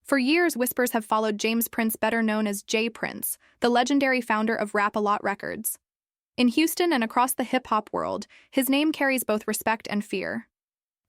For years, whispers have followed James Prince, better known as J. Prince, the legendary founder of Rap-A-Lot Records. In Houston and across the hip-hop world, his name carries both respect and fear.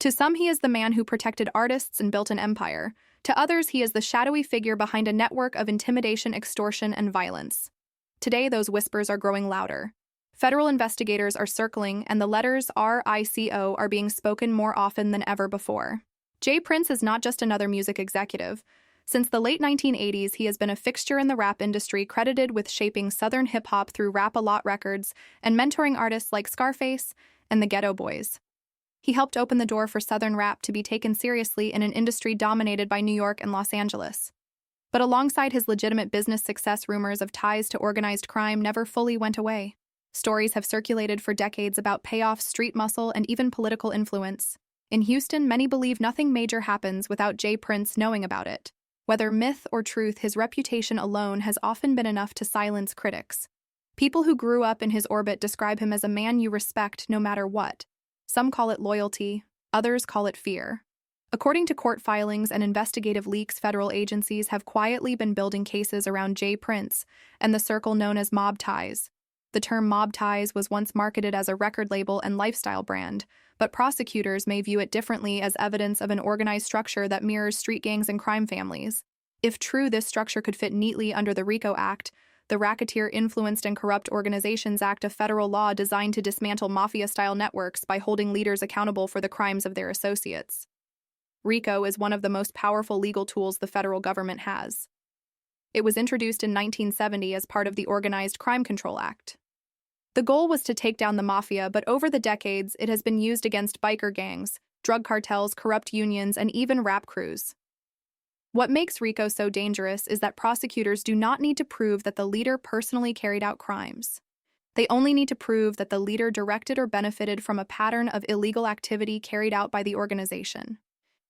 To some, he is the man who protected artists and built an empire. To others, he is the shadowy figure behind a network of intimidation, extortion, and violence. Today, those whispers are growing louder. Federal investigators are circling, and the letters RICO are being spoken more often than ever before. J. Prince is not just another music executive. Since the late 1980s, he has been a fixture in the rap industry, credited with shaping Southern hip-hop through Rap-A-Lot Records and mentoring artists like Scarface and the Ghetto Boys. He helped open the door for Southern rap to be taken seriously in an industry dominated by New York and Los Angeles. But alongside his legitimate business success, rumors of ties to organized crime never fully went away. Stories have circulated for decades about payoffs, street muscle, and even political influence. In Houston, many believe nothing major happens without J. Prince knowing about it. Whether myth or truth, his reputation alone has often been enough to silence critics. People who grew up in his orbit describe him as a man you respect no matter what. Some call it loyalty, others call it fear. According to court filings and investigative leaks, federal agencies have quietly been building cases around J. Prince and the circle known as mob ties. The term mob ties was once marketed as a record label and lifestyle brand, but prosecutors may view it differently, as evidence of an organized structure that mirrors street gangs and crime families. If true, this structure could fit neatly under the RICO Act, the Racketeer Influenced and Corrupt Organizations Act, a federal law designed to dismantle mafia-style networks by holding leaders accountable for the crimes of their associates. RICO is one of the most powerful legal tools the federal government has. It was introduced in 1970 as part of the Organized Crime Control Act. The goal was to take down the mafia, but over the decades, it has been used against biker gangs, drug cartels, corrupt unions, and even rap crews. What makes RICO so dangerous is that prosecutors do not need to prove that the leader personally carried out crimes. They only need to prove that the leader directed or benefited from a pattern of illegal activity carried out by the organization.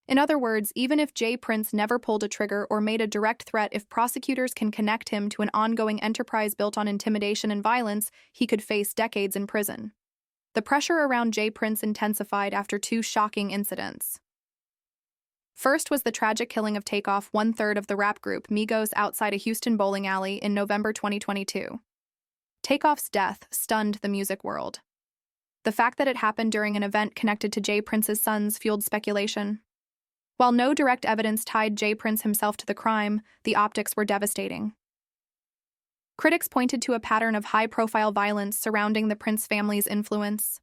In other words, even if J. Prince never pulled a trigger or made a direct threat, if prosecutors can connect him to an ongoing enterprise built on intimidation and violence, he could face decades in prison. The pressure around J. Prince intensified after two shocking incidents. First was the tragic killing of Takeoff, one-third of the rap group Migos, outside a Houston bowling alley in November 2022. Takeoff's death stunned the music world. The fact that it happened during an event connected to J. Prince's sons fueled speculation. While no direct evidence tied J. Prince himself to the crime, the optics were devastating. Critics pointed to a pattern of high-profile violence surrounding the Prince family's influence.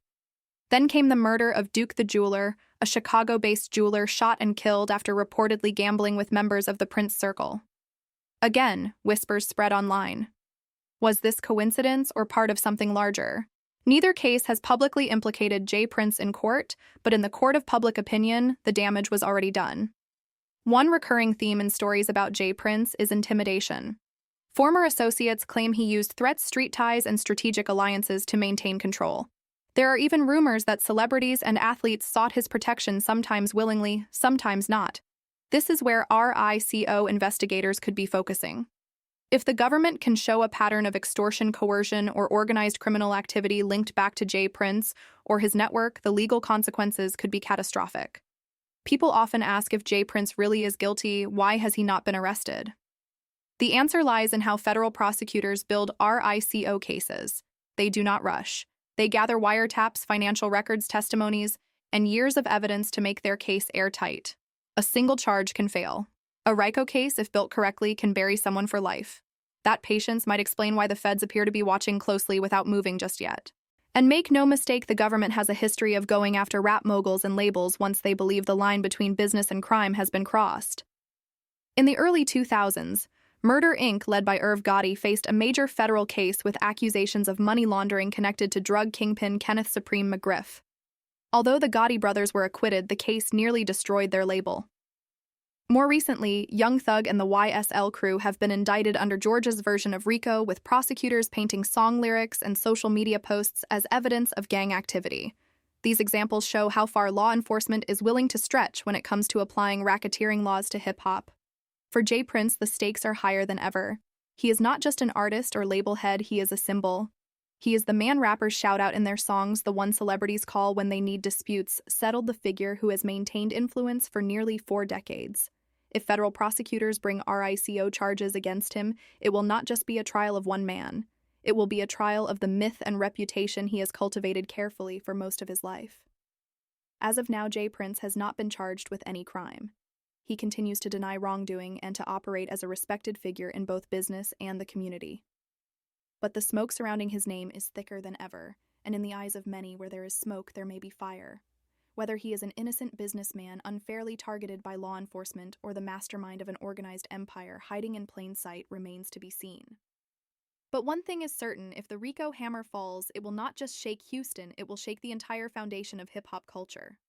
Then came the murder of Duke the Jeweler, a Chicago-based jeweler shot and killed after reportedly gambling with members of the Prince circle. Again, whispers spread online. Was this coincidence or part of something larger? Neither case has publicly implicated J. Prince in court, but in the court of public opinion, the damage was already done. One recurring theme in stories about J. Prince is intimidation. Former associates claim he used threats, street ties, and strategic alliances to maintain control. There are even rumors that celebrities and athletes sought his protection, sometimes willingly, sometimes not. This is where RICO investigators could be focusing. If the government can show a pattern of extortion, coercion, or organized criminal activity linked back to J. Prince or his network, the legal consequences could be catastrophic. People often ask, if J. Prince really is guilty, why has he not been arrested? The answer lies in how federal prosecutors build RICO cases. They do not rush. They gather wiretaps, financial records, testimonies, and years of evidence to make their case airtight. A single charge can fail. A RICO case, if built correctly, can bury someone for life. That patience might explain why the feds appear to be watching closely without moving just yet. And make no mistake, the government has a history of going after rap moguls and labels once they believe the line between business and crime has been crossed. In the early 2000s, Murder, Inc., led by Irv Gotti, faced a major federal case with accusations of money laundering connected to drug kingpin Kenneth Supreme McGriff. Although the Gotti brothers were acquitted, the case nearly destroyed their label. More recently, Young Thug and the YSL Crew have been indicted under Georgia's version of RICO, with prosecutors painting song lyrics and social media posts as evidence of gang activity. These examples show how far law enforcement is willing to stretch when it comes to applying racketeering laws to hip-hop. For J. Prince, the stakes are higher than ever. He is not just an artist or label head, he is a symbol. He is the man rappers shout out in their songs, the one celebrities call when they need disputes settled, the figure who has maintained influence for nearly 4 decades. If federal prosecutors bring RICO charges against him, it will not just be a trial of one man. It will be a trial of the myth and reputation he has cultivated carefully for most of his life. As of now, J. Prince has not been charged with any crime. He continues to deny wrongdoing and to operate as a respected figure in both business and the community. But the smoke surrounding his name is thicker than ever, and in the eyes of many, where there is smoke, there may be fire. Whether he is an innocent businessman unfairly targeted by law enforcement or the mastermind of an organized empire hiding in plain sight remains to be seen. But one thing is certain, if the RICO hammer falls, it will not just shake Houston, it will shake the entire foundation of hip-hop culture.